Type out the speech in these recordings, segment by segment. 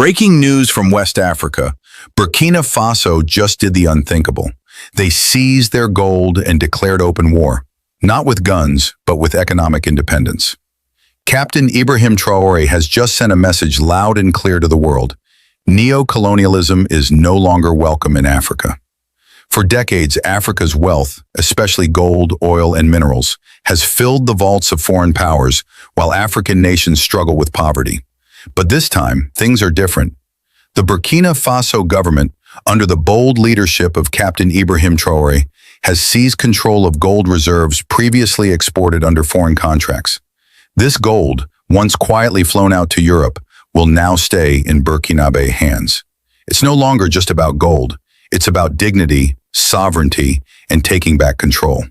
Breaking news from West Africa. Burkina Faso just did the unthinkable. They seized their gold and declared open war, not with guns, but with economic independence. Captain Ibrahim Traoré has just sent a message loud and clear to the world. Neocolonialism is no longer welcome in Africa. For decades, Africa's wealth, especially gold, oil, and minerals, has filled the vaults of foreign powers, while African nations struggle with poverty. But this time, things are different. The Burkina Faso government, under the bold leadership of Captain Ibrahim Traoré, has seized control of gold reserves previously exported under foreign contracts. This gold, once quietly flown out to Europe, will now stay in Burkinabe hands. It's no longer just about gold. It's about dignity, sovereignty, and taking back control.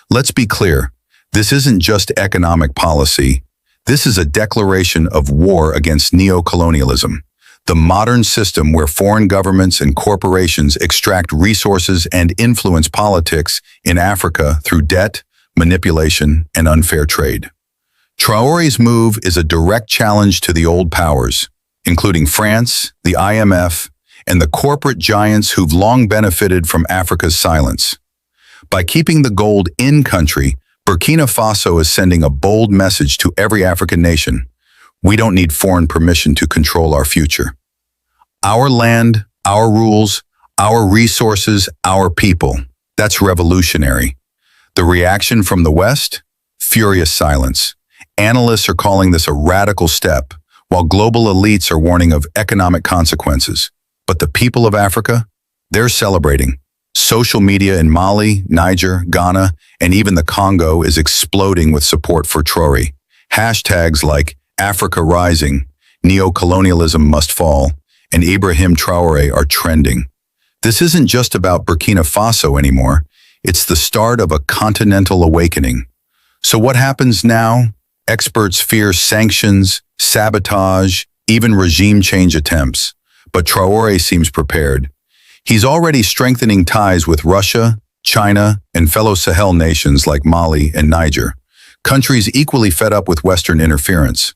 Let's be clear. This isn't just economic policy. This is a declaration of war against neocolonialism, the modern system where foreign governments and corporations extract resources and influence politics in Africa through debt, manipulation, and unfair trade. Traoré's move is a direct challenge to the old powers, including France, the IMF, and the corporate giants who've long benefited from Africa's silence. By keeping the gold in country, Burkina Faso is sending a bold message to every African nation. We don't need foreign permission to control our future. Our land, our rules, our resources, our people. That's revolutionary. The reaction from the West? Furious silence. Analysts are calling this a radical step, while global elites are warning of economic consequences. But the people of Africa? They're celebrating. Social media in Mali, Niger, Ghana, and even the Congo is exploding with support for Traoré. Hashtags like Africa Rising, Neocolonialism Must Fall, and Ibrahim Traoré are trending. This isn't just about Burkina Faso anymore. It's the start of a continental awakening. So what happens now? Experts fear sanctions, sabotage, even regime change attempts. But Traoré seems prepared. He's already strengthening ties with Russia, China, and fellow Sahel nations like Mali and Niger, countries equally fed up with Western interference.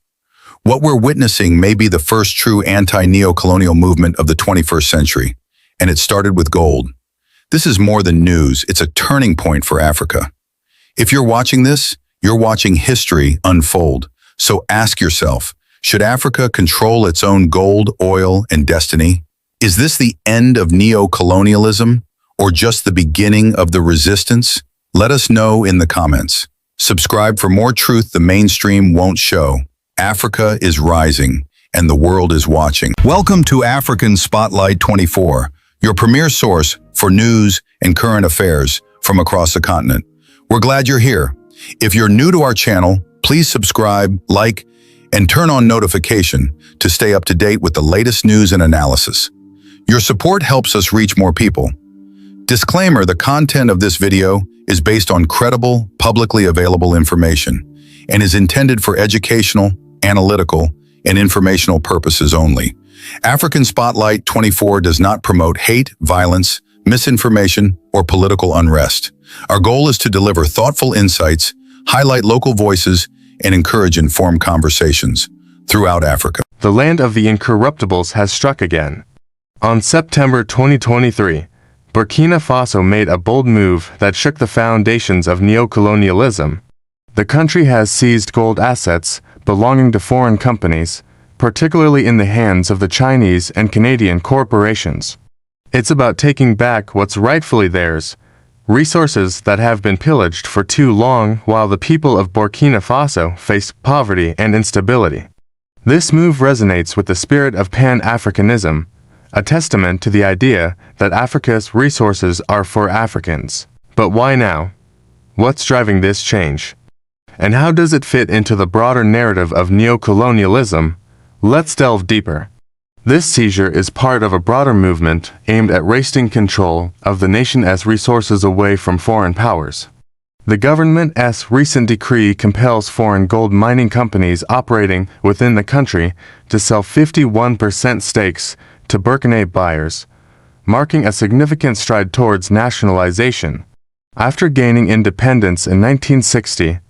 What we're witnessing may be the first true anti-neocolonial movement of the 21st century, and it started with gold. This is more than news, it's a turning point for Africa. If you're watching this, you're watching history unfold. So ask yourself, should Africa control its own gold, oil, and destiny? Is this the end of neocolonialism, or just the beginning of the resistance? Let us know in the comments. Subscribe for more truth the mainstream won't show. Africa is rising, and the world is watching. Welcome to African Spotlight 24, your premier source for news and current affairs from across the continent. We're glad you're here. If you're new to our channel, please subscribe, like, and turn on notification to stay up to date with the latest news and analysis. Your support helps us reach more people. Disclaimer, the content of this video is based on credible, publicly available information and is intended for educational, analytical, and informational purposes only. African Spotlight 24 does not promote hate, violence, misinformation, or political unrest. Our goal is to deliver thoughtful insights, highlight local voices, and encourage informed conversations throughout Africa. The land of the incorruptibles has struck again. On September 2023, Burkina Faso made a bold move that shook the foundations of neocolonialism. The country has seized gold assets belonging to foreign companies, particularly in the hands of the Chinese and Canadian corporations. It's about taking back what's rightfully theirs, resources that have been pillaged for too long while the people of Burkina Faso face poverty and instability. This move resonates with the spirit of Pan-Africanism, a testament to the idea that Africa's resources are for Africans. But why now? What's driving this change? And how does it fit into the broader narrative of neocolonialism? Let's delve deeper. This seizure is part of a broader movement aimed at wresting control of the nation's resources away from foreign powers. The government's recent decree compels foreign gold mining companies operating within the country to sell 51% stakes to Burkina buyers, marking a significant stride towards nationalization. After gaining independence in 1960,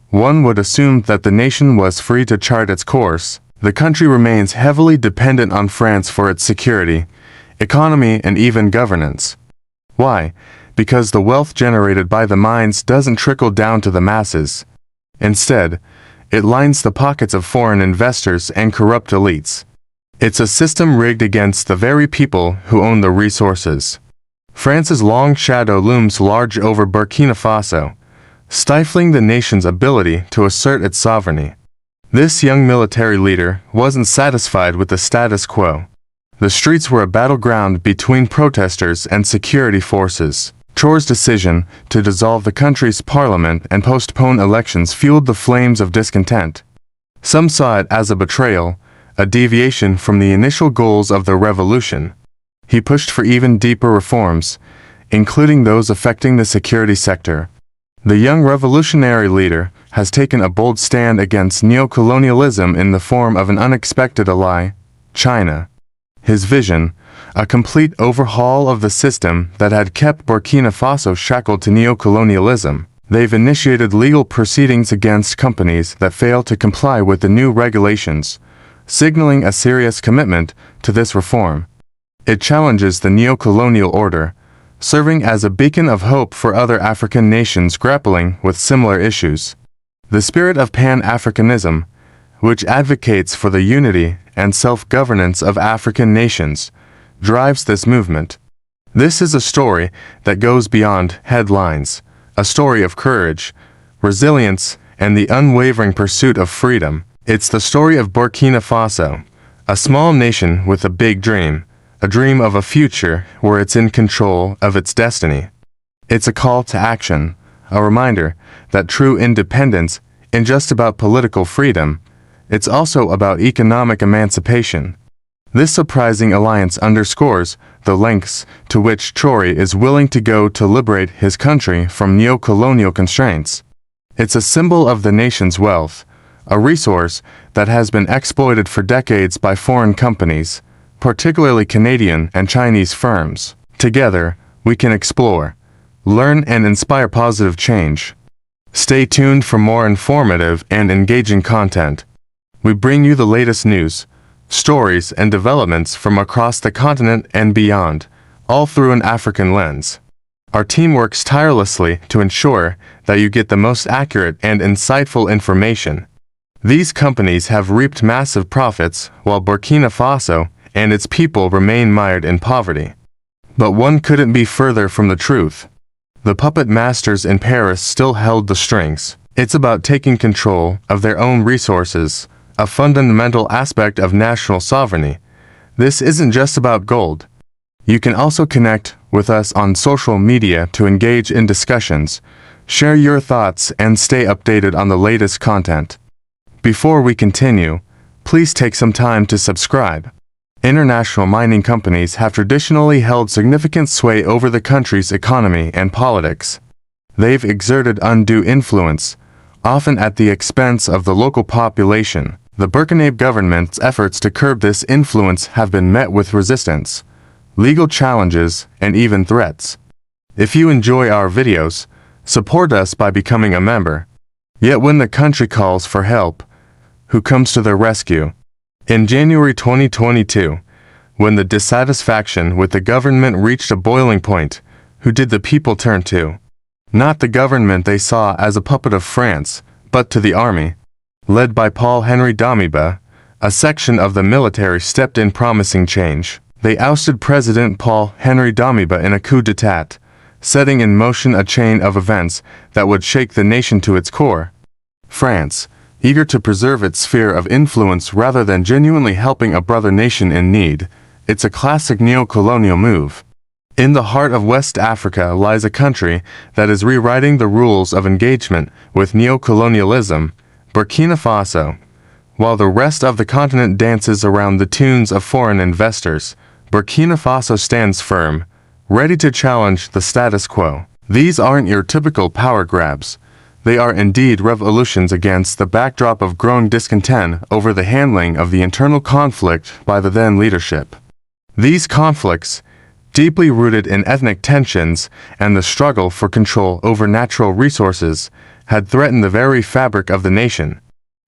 one would assume that the nation was free to chart its course. The country remains heavily dependent on France for its security, economy, and even governance. Why? Because the wealth generated by the mines doesn't trickle down to the masses. Instead, it lines the pockets of foreign investors and corrupt elites. It's a system rigged against the very people who own the resources. France's long shadow looms large over Burkina Faso, stifling the nation's ability to assert its sovereignty. This young military leader wasn't satisfied with the status quo. The streets were a battleground between protesters and security forces. Traoré's decision to dissolve the country's parliament and postpone elections fueled the flames of discontent. Some saw it as a betrayal, a deviation from the initial goals of the revolution. He pushed for even deeper reforms, including those affecting the security sector. The young revolutionary leader has taken a bold stand against neocolonialism in the form of an unexpected ally, China. His vision, a complete overhaul of the system that had kept Burkina Faso shackled to neocolonialism. They've initiated legal proceedings against companies that fail to comply with the new regulations, signaling a serious commitment to this reform. It challenges the neocolonial order, serving as a beacon of hope for other African nations grappling with similar issues. The spirit of Pan-Africanism, which advocates for the unity and self-governance of African nations, drives this movement. This is a story that goes beyond headlines, a story of courage, resilience, and the unwavering pursuit of freedom. It's the story of Burkina Faso, a small nation with a big dream, a dream of a future where it's in control of its destiny. It's a call to action, a reminder that true independence isn't just about political freedom, it's also about economic emancipation. This surprising alliance underscores the lengths to which Traoré is willing to go to liberate his country from neocolonial constraints. It's a symbol of the nation's wealth, a resource that has been exploited for decades by foreign companies, particularly Canadian and Chinese firms. Together, we can explore, learn, and inspire positive change. Stay tuned for more informative and engaging content. We bring you the latest news, stories, and developments from across the continent and beyond, all through an African lens. Our team works tirelessly to ensure that you get the most accurate and insightful information. These companies have reaped massive profits while Burkina Faso and its people remain mired in poverty. But one couldn't be further from the truth. The puppet masters in Paris still held the strings. It's about taking control of their own resources, a fundamental aspect of national sovereignty. This isn't just about gold. You can also connect with us on social media to engage in discussions, share your thoughts, and stay updated on the latest content. Before we continue, please take some time to subscribe. International mining companies have traditionally held significant sway over the country's economy and politics. They've exerted undue influence, often at the expense of the local population. The Burkina government's efforts to curb this influence have been met with resistance, legal challenges, and even threats. If you enjoy our videos, support us by becoming a member. Yet when the country calls for help, who comes to their rescue? In January 2022, when the dissatisfaction with the government reached a boiling point, who did the people turn to? Not the government they saw as a puppet of France, but to the army. Led by Paul-Henri Damiba, a section of the military stepped in promising change. They ousted President Paul-Henri Damiba in a coup d'état, setting in motion a chain of events that would shake the nation to its core. France, eager to preserve its sphere of influence rather than genuinely helping a brother nation in need, it's a classic neocolonial move. In the heart of West Africa lies a country that is rewriting the rules of engagement with neocolonialism, Burkina Faso. While the rest of the continent dances around the tunes of foreign investors, Burkina Faso stands firm, ready to challenge the status quo. These aren't your typical power grabs. They are indeed revolutions against the backdrop of growing discontent over the handling of the internal conflict by the then leadership. These conflicts, deeply rooted in ethnic tensions and the struggle for control over natural resources, had threatened the very fabric of the nation.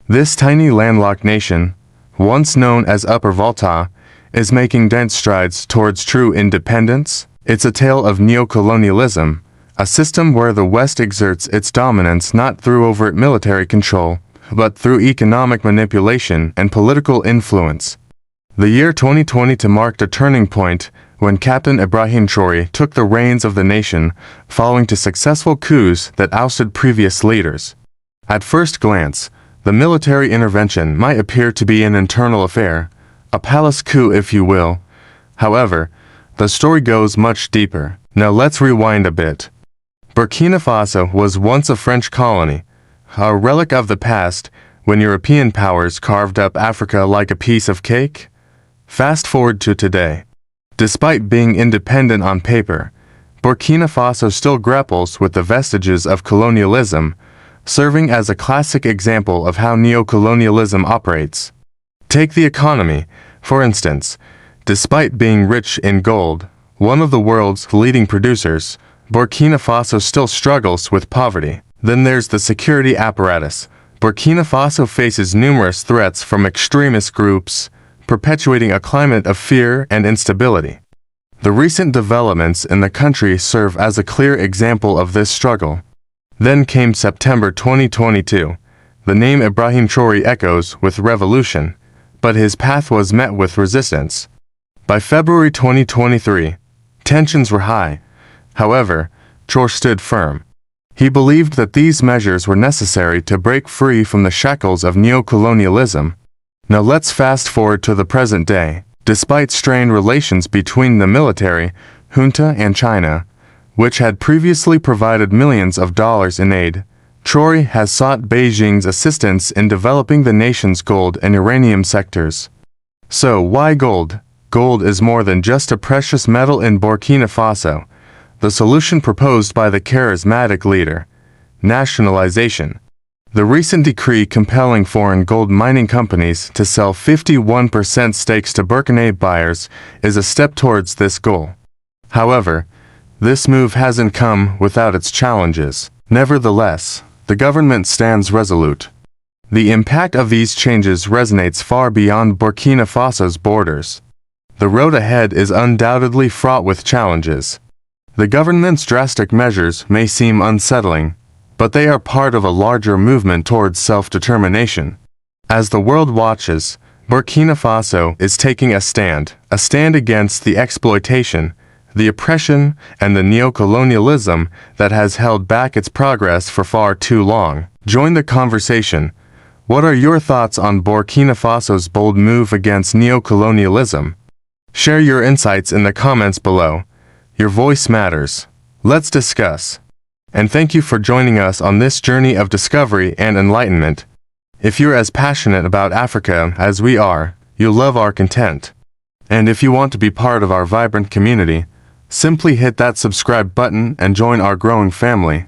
This tiny landlocked nation, once known as Upper Volta, is making dense strides towards true independence. It's a tale of neocolonialism, a system where the West exerts its dominance not through overt military control, but through economic manipulation and political influence. The year 2020 marked a turning point when Captain Ibrahim Traoré took the reins of the nation following to successful coups that ousted previous leaders. At first glance, the military intervention might appear to be an internal affair, a palace coup if you will. However, the story goes much deeper. Now let's rewind a bit. Burkina Faso was once a French colony, a relic of the past when European powers carved up Africa like a piece of cake. Fast forward to today. Despite being independent on paper, Burkina Faso still grapples with the vestiges of colonialism, serving as a classic example of how neocolonialism operates. Take the economy, for instance. Despite being rich in gold, one of the world's leading producers, Burkina Faso still struggles with poverty. Then there's the security apparatus. Burkina Faso faces numerous threats from extremist groups, perpetuating a climate of fear and instability. The recent developments in the country serve as a clear example of this struggle. Then came September 2022. The name Ibrahim Traoré echoes with revolution, but his path was met with resistance. By February 2023, tensions were high. However, Traoré stood firm. He believed that these measures were necessary to break free from the shackles of neocolonialism. Now let's fast forward to the present day. Despite strained relations between the military, junta and China, which had previously provided millions of dollars in aid, Traoré has sought Beijing's assistance in developing the nation's gold and uranium sectors. So why gold? Gold is more than just a precious metal in Burkina Faso. The solution proposed by the charismatic leader, nationalization. The recent decree compelling foreign gold mining companies to sell 51% stakes to Burkina buyers is a step towards this goal. However, this move hasn't come without its challenges. Nevertheless, the government stands resolute. The impact of these changes resonates far beyond Burkina Faso's borders. The road ahead is undoubtedly fraught with challenges. The government's drastic measures may seem unsettling, but they are part of a larger movement towards self-determination. As the world watches, Burkina Faso is taking a stand against the exploitation, the oppression, and the neocolonialism that has held back its progress for far too long. Join the conversation. What are your thoughts on Burkina Faso's bold move against neocolonialism? Share your insights in the comments below. Your voice matters. Let's discuss. And thank you for joining us on this journey of discovery and enlightenment. If you're as passionate about Africa as we are, you'll love our content. And if you want to be part of our vibrant community, simply hit that subscribe button and join our growing family.